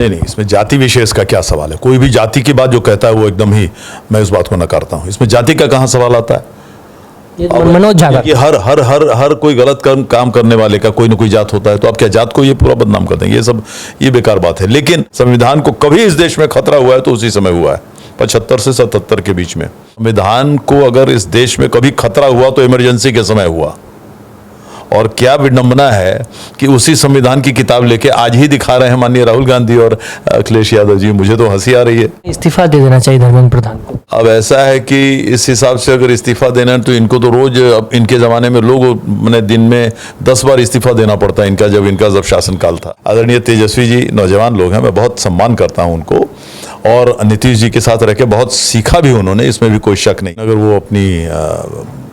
नहीं, इसमें जाति विशेष का क्या सवाल है। कोई भी जाति की बात जो कहता है वो एकदम ही मैं उस बात को नकारता हूँ। इसमें जाति का कहाँ सवाल आता है। मनोज झा कि हर कोई गलत काम करने वाले का कोई ना कोई जात होता है, तो आप क्या जात को ये पूरा बदनाम कर देंगे। ये बेकार बात है। लेकिन संविधान को कभी इस देश में खतरा हुआ है तो उसी समय हुआ है, 75 से 77 के बीच में। संविधान को अगर इस देश में कभी खतरा हुआ तो इमरजेंसी के समय हुआ। और क्या विडंबना है कि उसी संविधान की किताब लेके आज ही दिखा रहे हैं माननीय राहुल गांधी और अखिलेश यादव जी। मुझे तो हंसी आ रही है। इस्तीफा दे देना चाहिए धर्मेंद्र प्रधान को। अब ऐसा है कि इस हिसाब से अगर इस्तीफा देना है तो इनको तो रोज, अब इनके जमाने में लोग मैंने दिन में 10 बार इस्तीफा देना पड़ता है इनका, जब शासनकाल था। आदरणीय तेजस्वी जी नौजवान लोग हैं, मैं बहुत सम्मान करता हूं उनको, और नीतीश जी के साथ रह के बहुत सीखा भी उन्होंने, इसमें भी कोई शक नहीं। अगर वो अपनी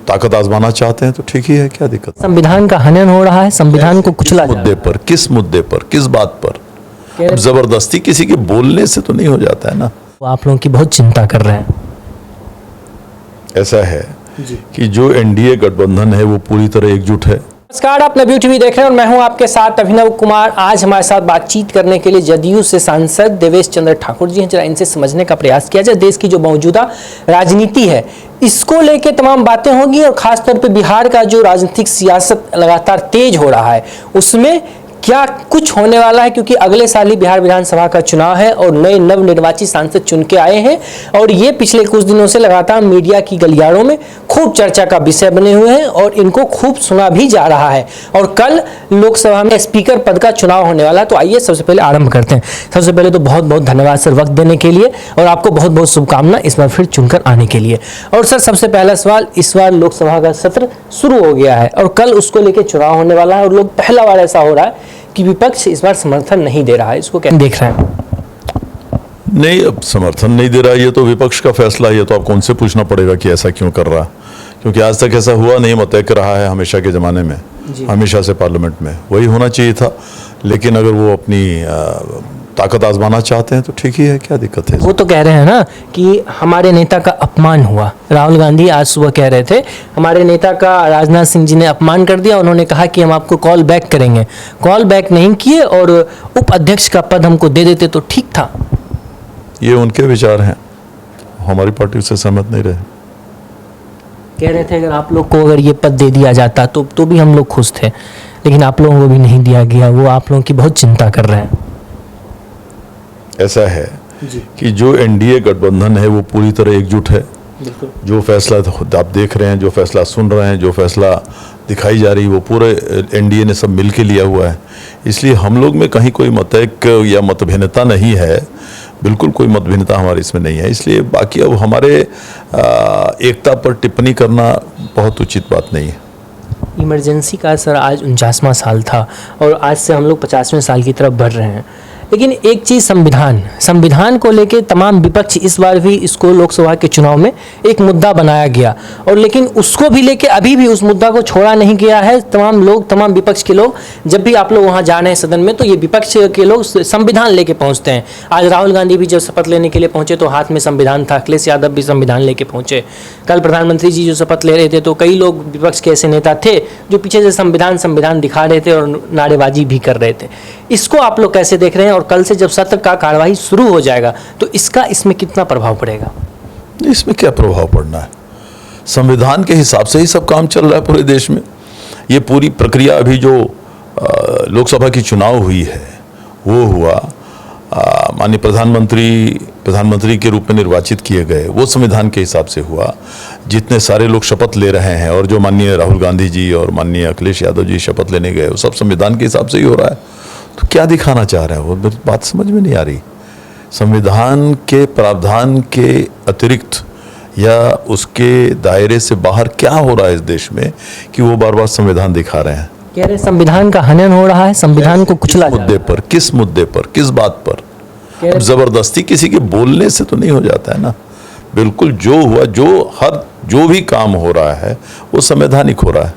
ताकत आजमाना चाहते हैं तो ठीक ही है, क्या दिक्कत। संविधान का हनन हो रहा है, संविधान को कुचला जा रहा है। किस मुद्दे पर, किस बात पर। जबरदस्ती किसी के बोलने से तो नहीं हो जाता है ना। आप लोगों की बहुत चिंता कर रहे हैं। ऐसा है कि जो एनडीए गठबंधन है वो पूरी तरह एकजुट है। नमस्कार, आप नवयुग टीवी देख रहे हैं और मैं हूं आपके साथ अभिनव कुमार। आज हमारे साथ बातचीत करने के लिए जदयू से सांसद देवेश चंद्र ठाकुर जी हैं। जरा इनसे समझने का प्रयास किया जाए देश की जो मौजूदा राजनीति है, इसको लेके तमाम बातें होंगी, और खासतौर पे बिहार का जो राजनीतिक सियासत लगातार तेज हो रहा है उसमें क्या कुछ होने वाला है, क्योंकि अगले साल ही बिहार विधानसभा का चुनाव है और नए नवनिर्वाचित सांसद चुन के आए हैं, और ये पिछले कुछ दिनों से लगातार मीडिया की गलियारों में खूब चर्चा का विषय बने हुए हैं और इनको खूब सुना भी जा रहा है। और कल लोकसभा में स्पीकर पद का चुनाव होने वाला है। तो आइए सबसे पहले आरंभ करते हैं। सबसे पहले तो बहुत बहुत धन्यवाद सर वक्त देने के लिए, और आपको बहुत बहुत शुभकामना इस बार फिर चुनकर आने के लिए। और सर सबसे पहला सवाल, इस बार लोकसभा का सत्र शुरू हो गया है और कल उसको लेकर चुनाव होने वाला है, और लोग पहला बार ऐसा हो रहा है कि विपक्ष इस बार समर्थन नहीं दे रहा है, इसको क्या देख रहे हैं। नहीं, अब समर्थन नहीं दे रहा, ये तो विपक्ष का फैसला है। ये तो आपको उनसे पूछना पड़ेगा कि ऐसा क्यों कर रहा, क्योंकि आज तक ऐसा हुआ नहीं। मतैक रहा है हमेशा के ज़माने में, हमेशा से पार्लियामेंट में वही होना चाहिए था। लेकिन अगर वो अपनी ताकत आजमाना चाहते हैं तो ठीक ही है, क्या दिक्कत है। वो तो कह रहे हैं ना कि हमारे नेता का अपमान हुआ। राहुल गांधी आज सुबह कह रहे थे हमारे नेता का राजनाथ सिंह जी ने अपमान कर दिया। उन्होंने कहा कि हम आपको कॉल बैक करेंगे, कॉल बैक नहीं किए और उप अध्यक्ष का पद हमको दे देते तो ठीक था। ये उनके विचार हैं, हमारी पार्टी उससे सहमत नहीं रहे। कह रहे थे अगर आप लोग को अगर ये पद दे दिया जाता तो भी हम लोग खुश थे, लेकिन आप लोगों को भी नहीं दिया गया। वो आप लोगों की बहुत चिंता कर रहे हैं। ऐसा है कि जो एनडीए गठबंधन है वो पूरी तरह एकजुट है। जो फैसला आप देख रहे हैं, जो फैसला सुन रहे हैं, जो फैसला दिखाई जा रही है, वो पूरे एनडीए ने सब मिल के लिया हुआ है। इसलिए हम लोग में कहीं कोई मतैक या मतभिन्नता नहीं है, बिल्कुल कोई मतभिन्नता हमारे इसमें नहीं है। इसलिए बाकी अब हमारे एकता पर टिप्पणी करना बहुत उचित बात नहीं है। इमरजेंसी का सर आज 49वां साल था और आज से हम लोग 50वें साल की तरफ बढ़ रहे हैं। लेकिन एक चीज़, संविधान को लेके तमाम विपक्ष इस बार भी इसको लोकसभा के चुनाव में एक मुद्दा बनाया गया, और लेकिन उसको भी लेके अभी भी उस मुद्दा को छोड़ा नहीं गया है। तमाम विपक्ष के लोग, जब भी आप लोग वहाँ जा रहे हैं सदन में, तो ये विपक्ष के लोग संविधान लेके पहुँचते हैं। आज राहुल गांधी भी जब शपथ लेने के लिए पहुँचे तो हाथ में संविधान था, अखिलेश यादव भी संविधान लेके पहुँचे। कल प्रधानमंत्री जी जो शपथ ले रहे थे तो कई लोग विपक्ष के ऐसे नेता थे जो पीछे से संविधान दिखा रहे थे और नारेबाजी भी कर रहे थे। इसको आप लोग कैसे देख रहे हैं, और कल से जब सत्र का कार्यवाही शुरू हो जाएगा तो इसमें कितना प्रभाव पड़ेगा। इसमें क्या प्रभाव पड़ना है, संविधान के हिसाब से ही सब काम चल रहा है पूरे देश में। ये पूरी प्रक्रिया अभी जो लोकसभा की चुनाव हुई है वो हुआ, माननीय प्रधानमंत्री के रूप में निर्वाचित किए गए, वो संविधान के हिसाब से हुआ। जितने सारे लोग शपथ ले रहे हैं और जो माननीय राहुल गांधी जी और माननीय अखिलेश यादव जी शपथ लेने गए, वो सब संविधान के हिसाब से ही हो रहा है। तो क्या दिखाना चाह रहा है वो बात समझ में नहीं आ रही। संविधान के प्रावधान के अतिरिक्त या उसके दायरे से बाहर क्या हो रहा है इस देश में कि वो बार बार संविधान दिखा रहे हैं। कह रहे संविधान का हनन हो रहा है, संविधान को कुचला मुद्दे पर, किस मुद्दे पर, किस बात पर। जबरदस्ती किसी के बोलने से तो नहीं हो जाता है ना। बिल्कुल जो हुआ, जो भी काम हो रहा है वो संवैधानिक हो रहा है।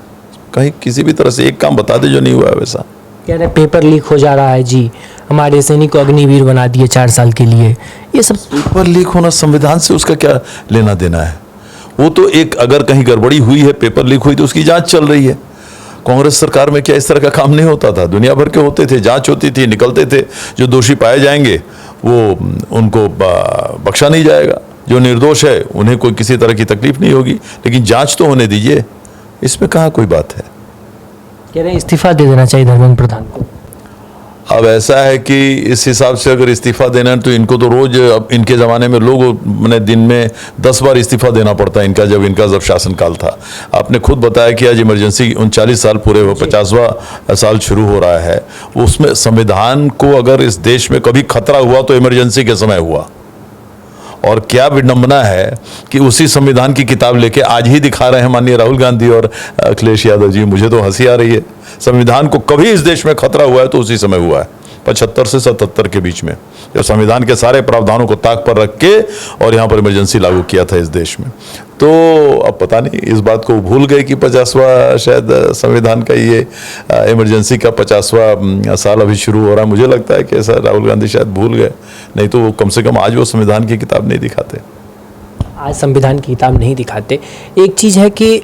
कहीं किसी भी तरह से एक काम बता दे जो नहीं हुआ है वैसा। कह रहे पेपर लीक हो जा रहा है जी, हमारे सैनिक को अग्निवीर बना दिए 4 साल के लिए। ये सब पेपर लीक होना संविधान से उसका क्या लेना देना है। वो तो एक, अगर कहीं गड़बड़ी हुई है, पेपर लीक हुई तो उसकी जांच चल रही है। कांग्रेस सरकार में क्या इस तरह का काम नहीं होता था? दुनिया भर के होते थे, जांच होती थी, निकलते थे। जो दोषी पाए जाएंगे वो उनको बख्शा नहीं जाएगा, जो निर्दोष है उन्हें कोई किसी तरह की तकलीफ नहीं होगी, लेकिन जांच तो होने दीजिए। इसमें कहाँ कोई बात है? कह रहे हैं इस्तीफा दे देना चाहिए धर्मेंद्र प्रधान को। अब ऐसा है कि इस हिसाब से अगर इस्तीफा देना है तो इनको तो रोज, अब इनके ज़माने में लोग मैंने दिन में 10 बार इस्तीफा देना पड़ता है इनका, जब शासनकाल था। आपने खुद बताया कि आज इमरजेंसी 39 साल पूरे हो, 50वां साल शुरू हो रहा है। उसमें संविधान को अगर इस देश में कभी खतरा हुआ तो इमरजेंसी के समय हुआ। और क्या विडंबना है कि उसी संविधान की किताब लेके आज ही दिखा रहे हैं माननीय राहुल गांधी और अखिलेश यादव जी। मुझे तो हंसी आ रही है। संविधान को कभी इस देश में खतरा हुआ है तो उसी समय हुआ है, 75 से 77 के बीच में, जब संविधान के सारे प्रावधानों को ताक पर रख के और यहाँ पर इमरजेंसी लागू किया था इस देश में। तो अब पता नहीं इस बात को भूल गए कि 50वां शायद संविधान का ये इमरजेंसी का 50वां साल अभी शुरू हो रहा है। मुझे लगता है कि ऐसा राहुल गांधी शायद भूल गए, नहीं तो वो कम से कम आज वो संविधान की किताब नहीं दिखाते। आज संविधान की किताब नहीं दिखाते। एक चीज़ है कि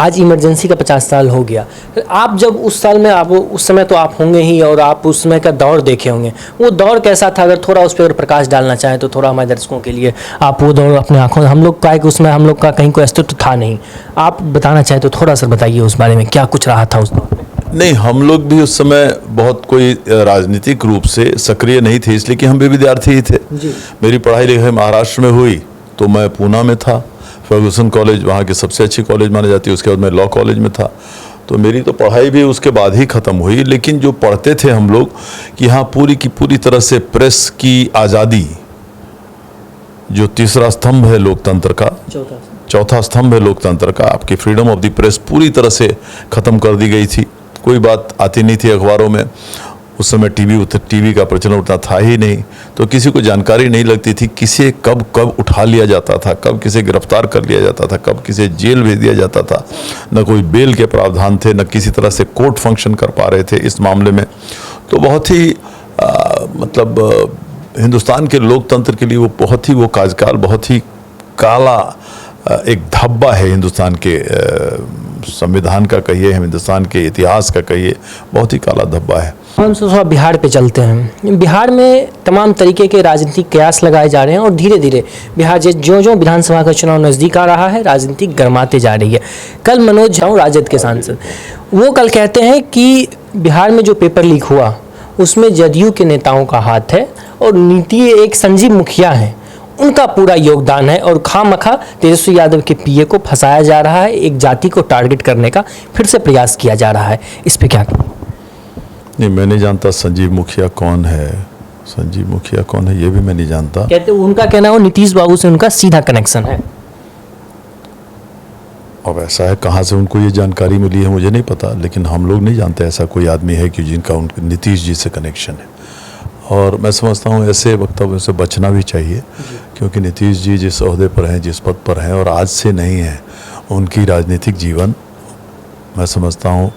आज इमरजेंसी का 50 साल हो गया। आप जब उस साल में, आप उस समय तो आप होंगे ही और आप उस समय का दौर देखे होंगे। वो दौर कैसा था? अगर थोड़ा उस पर अगर प्रकाश डालना चाहें तो थोड़ा हमारे दर्शकों के लिए आप वो दौर अपने आंखों, हम लोग का है कि उसमें हम लोग का कहीं कोई अस्तित्व था नहीं, आप बताना चाहें तो थोड़ा सा बताइए उस बारे में, क्या कुछ रहा था उस दौर में? नहीं, हम लोग भी उस समय बहुत कोई राजनीतिक रूप से सक्रिय नहीं थे, इसलिए कि हम भी विद्यार्थी ही थे। मेरी पढ़ाई लिखाई महाराष्ट्र में हुई तो मैं पूना में था, फर्गुसन कॉलेज वहाँ की सबसे अच्छी कॉलेज मानी जाती है। उसके बाद मैं लॉ कॉलेज में था, तो मेरी तो पढ़ाई भी उसके बाद ही ख़त्म हुई। लेकिन जो पढ़ते थे हम लोग कि हाँ, पूरी की पूरी तरह से प्रेस की आज़ादी, जो तीसरा स्तंभ है लोकतंत्र का, चौथा स्तंभ है लोकतंत्र का, आपकी फ्रीडम ऑफ द प्रेस पूरी तरह से ख़त्म कर दी गई थी। कोई बात आती नहीं थी अखबारों में। उस समय टीवी का प्रचलन उतना था ही नहीं, तो किसी को जानकारी नहीं लगती थी किसे कब उठा लिया जाता था, कब किसे गिरफ्तार कर लिया जाता था, कब किसे जेल भेज दिया जाता था। न कोई बेल के प्रावधान थे, न किसी तरह से कोर्ट फंक्शन कर पा रहे थे इस मामले में। तो बहुत ही हिंदुस्तान के लोकतंत्र के लिए वो बहुत ही, वो काजकाल बहुत ही काला एक धब्बा है हिंदुस्तान के संविधान का कहिए, हिंदुस्तान के इतिहास का कहिए, बहुत ही काला धब्बा है। हम थोड़ा बिहार पे चलते हैं। बिहार में तमाम तरीके के राजनीतिक कयास लगाए जा रहे हैं और धीरे धीरे बिहार जो विधानसभा का चुनाव नज़दीक आ रहा है, राजनीति गर्माते जा रही है। कल मनोज झा, राजद के सांसद, वो कल कहते हैं कि बिहार में जो पेपर लीक हुआ उसमें जदयू के नेताओं का हाथ है और नीति एक संजीव मुखिया है, उनका पूरा योगदान है और खामखा तेजस्वी यादव के पीए को फंसाया जा रहा है, एक जाति को टारगेट करने का फिर से प्रयास किया जा रहा है। इस पे क्या? नहीं, मैं नहीं जानता संजीव मुखिया कौन है। संजीव मुखिया कौन है ये भी मैं नहीं जानता। कहते उनका कहना है वो नीतीश बाबू से उनका सीधा कनेक्शन है। अब ऐसा है, कहाँ से उनको ये जानकारी मिली है मुझे नहीं पता, लेकिन हम लोग नहीं जानते ऐसा कोई आदमी है कि जिनका उनके नीतीश जी से कनेक्शन है। और मैं समझता हूँ ऐसे वक्तव्यों से बचना भी चाहिए, क्योंकि नीतीश जी जिस ओहदे पर हैं, जिस पद पर हैं, और आज से नहीं है, उनकी राजनीतिक जीवन मैं समझता हूँ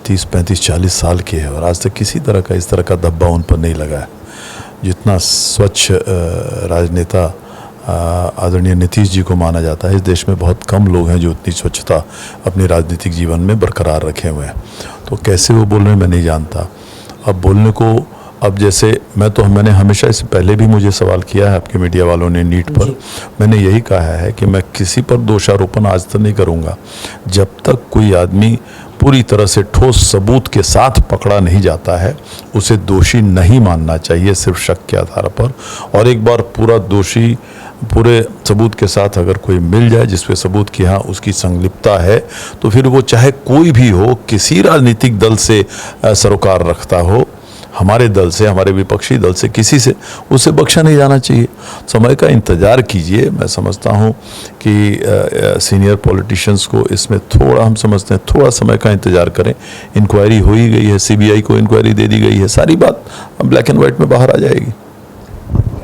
30, 35, 40 साल की है और आज तक किसी तरह का इस तरह का धब्बा उन पर नहीं लगा है। जितना स्वच्छ राजनेता आदरणीय नीतीश जी को माना जाता है, इस देश में बहुत कम लोग हैं जो उतनी स्वच्छता अपने राजनीतिक जीवन में बरकरार रखे हुए हैं। तो कैसे वो बोल रहे हैं मैं नहीं जानता। अब बोलने को, अब जैसे मैंने हमेशा, इससे पहले भी मुझे सवाल किया है आपके मीडिया वालों ने नीट पर, मैंने यही कहा है कि मैं किसी पर दोषारोपण आज तक नहीं करूँगा जब तक कोई आदमी पूरी तरह से ठोस सबूत के साथ पकड़ा नहीं जाता है। उसे दोषी नहीं मानना चाहिए सिर्फ शक के आधार पर, और एक बार पूरा दोषी पूरे सबूत के साथ अगर कोई मिल जाए जिसपे सबूत कि हाँ उसकी संलिप्तता है, तो फिर वो चाहे कोई भी हो, किसी राजनीतिक दल से सरोकार रखता हो, हमारे दल से, हमारे विपक्षी दल से, किसी से, उसे बख्शा नहीं जाना चाहिए। समय का इंतज़ार कीजिए। मैं समझता हूँ कि सीनियर पॉलिटिशियंस को इसमें थोड़ा, हम समझते हैं थोड़ा समय का इंतज़ार करें। इंक्वायरी हो ही गई है, CBI को इंक्वायरी दे दी गई है, सारी बात ब्लैक एंड वाइट में बाहर आ जाएगी।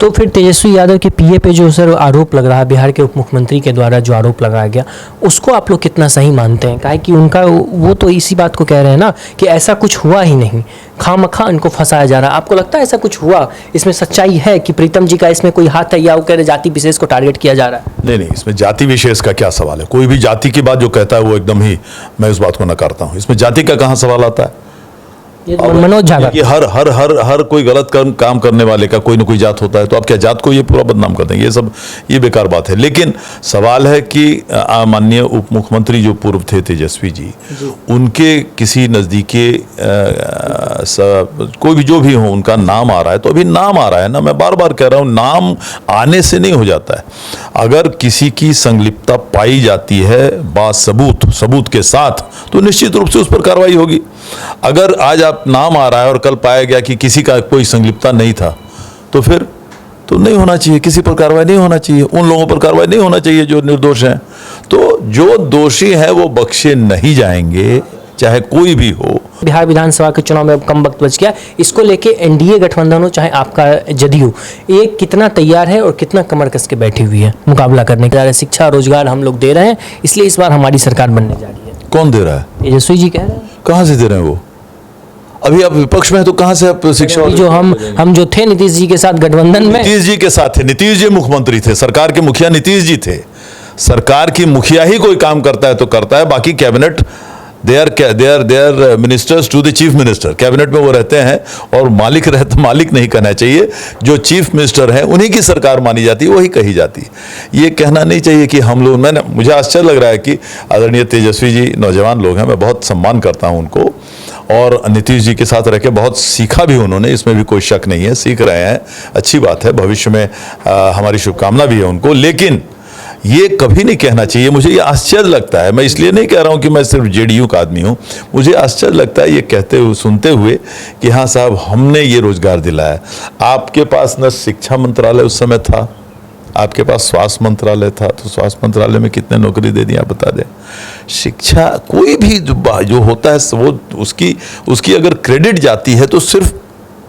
तो फिर तेजस्वी यादव के पीए पे जो सर आरोप लग रहा है, बिहार के उप मुख्यमंत्री के द्वारा जो आरोप लगाया गया, उसको आप लोग कितना सही मानते हैं? काहे कि उनका वो तो इसी बात को कह रहे हैं ना कि ऐसा कुछ हुआ ही नहीं, खामखा इनको फंसाया जा रहा है। आपको लगता है ऐसा कुछ हुआ, इसमें सच्चाई है कि प्रीतम जी का इसमें कोई हाथ है, या वो कह रहे जाति विशेष को टारगेट किया जा रहा है? नहीं नहीं, इसमें जाति विशेष का क्या सवाल है? कोई भी जाति की बात जो कहता है वो एकदम ही मैं उस बात को नकारता हूँ। इसमें जाति का कहाँ सवाल आता है? ये तो मनोज झा का- कि हर कोई गलत काम करने वाले का कोई ना कोई जात होता है, तो आप क्या जात को ये पूरा बदनाम कर देंगे? ये बेकार बात है। लेकिन सवाल है कि माननीय उप मुख्यमंत्री जो पूर्व थे तेजस्वी जी, उनके किसी नज़दीकी कोई भी जो भी हो, उनका नाम आ रहा है, तो अभी नाम आ रहा है ना, मैं बार बार कह रहा हूँ, नाम आने से नहीं हो जाता है। अगर किसी की संलिप्तता पाई जाती है सबूत के साथ, तो निश्चित रूप से उस पर कार्रवाई होगी। अगर आज आप नाम आ रहा है और कल पाया गया कि किसी का कोई संलिप्तता नहीं था, तो फिर तो नहीं होना चाहिए, किसी पर कार्रवाई नहीं होना चाहिए, उन लोगों पर कार्रवाई नहीं होना चाहिए जो निर्दोष हैं। तो जो दोषी हैं वो बख्शे नहीं जाएंगे, चाहे कोई भी हो। बिहार विधानसभा के चुनाव में अब कम वक्त बच गया, इसको लेके एनडीए गठबंधन हो चाहे आपका जदयू, ये कितना तैयार है और कितना कमर कस के बैठी हुई है मुकाबला करने के लिए? शिक्षा रोजगार हम लोग दे रहे हैं, इसलिए इस बार हमारी सरकार बनने जा रही है। कौन दे रहा है? तेजस्वी जी कह रहे हैं। कहाँ से दे रहे हैं वो? अभी आप विपक्ष में है तो कहाँ से आप शिक्षा? अभी जो हम जो थे नीतीश जी के साथ गठबंधन में, नीतीश जी के साथ थे, नीतीश जी मुख्यमंत्री थे, सरकार के मुखिया नीतीश जी थे। सरकार की मुखिया ही कोई काम करता है तो करता है, बाकी cabinet they are ministers to the chief minister, cabinet में वो रहते हैं और मालिक नहीं कहना चाहिए, जो चीफ मिनिस्टर हैं उन्हीं की सरकार मानी जाती है, वही कही जाती है। ये कहना नहीं चाहिए कि हम लोग, मुझे आश्चर्य लग रहा है कि आदरणीय तेजस्वी जी नौजवान लोग हैं, मैं बहुत सम्मान करता हूं उनको, और नीतीश जी के साथ रह के बहुत सीखा भी उन्होंने, इसमें भी कोई शक नहीं है, सीख रहे हैं, अच्छी बात है, भविष्य में हमारी शुभकामना भी है उनको। लेकिन ये कभी नहीं कहना चाहिए, मुझे ये आश्चर्य लगता है, मैं इसलिए नहीं कह रहा हूं कि मैं सिर्फ जेडीयू का आदमी हूं, मुझे आश्चर्य लगता है ये कहते हुए, सुनते हुए कि हाँ साहब हमने ये रोजगार दिलाया। आपके पास न शिक्षा मंत्रालय उस समय था, आपके पास स्वास्थ्य मंत्रालय था, तो स्वास्थ्य मंत्रालय में कितने नौकरी दे दी आप बता दें। शिक्षा कोई भी जो होता है वो उसकी अगर क्रेडिट जाती है तो सिर्फ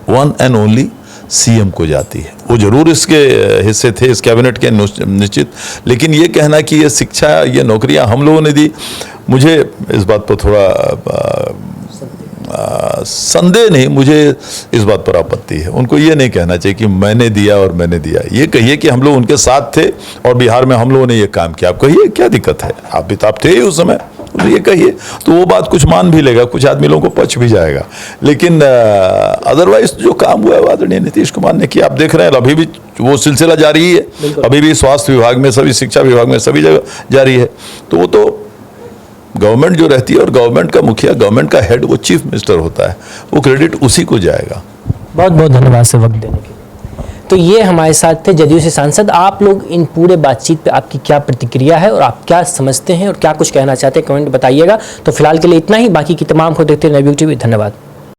वन एंड ओनली सीएम को जाती है। वो जरूर इसके हिस्से थे, इस कैबिनेट के निश्चित, लेकिन ये कहना कि ये शिक्षा, ये नौकरियां हम लोगों ने दी, मुझे इस बात पर थोड़ा संदेह नहीं, मुझे इस बात पर आपत्ति है। उनको ये नहीं कहना चाहिए कि मैंने दिया और मैंने दिया, ये कहिए कि हम लोग उनके साथ थे और बिहार में हम लोगों ने ये काम किया। आप कहिए क्या दिक्कत है, आप भी तो आप थे ही उस समय, तो ये कहिए, तो वो बात कुछ मान भी लेगा, कुछ आदमी लोगों को पच भी जाएगा। लेकिन अदरवाइज जो काम हुआ है आदरणीय नीतीश कुमार ने किया, आप देख रहे हैं अभी भी वो सिलसिला जारी ही है, अभी भी स्वास्थ्य विभाग में, सभी शिक्षा विभाग में, सभी जगह जारी है। तो वो तो गवर्नमेंट जो रहती है और गवर्नमेंट का मुखिया, गवर्नमेंट का हेड, वो चीफ मिनिस्टर होता है, वो क्रेडिट उसी को जाएगा। बहुत बहुत धन्यवाद से वक्त देने के लिए। तो ये हमारे साथ थे जदयू से सांसद। आप लोग इन पूरे बातचीत पे आपकी क्या प्रतिक्रिया है और आप क्या समझते हैं और क्या कुछ कहना चाहते हैं, कमेंट बताइएगा। तो फिलहाल के लिए इतना ही, बाकी की तमाम को देखते रहिए नवयुग टीवी। धन्यवाद।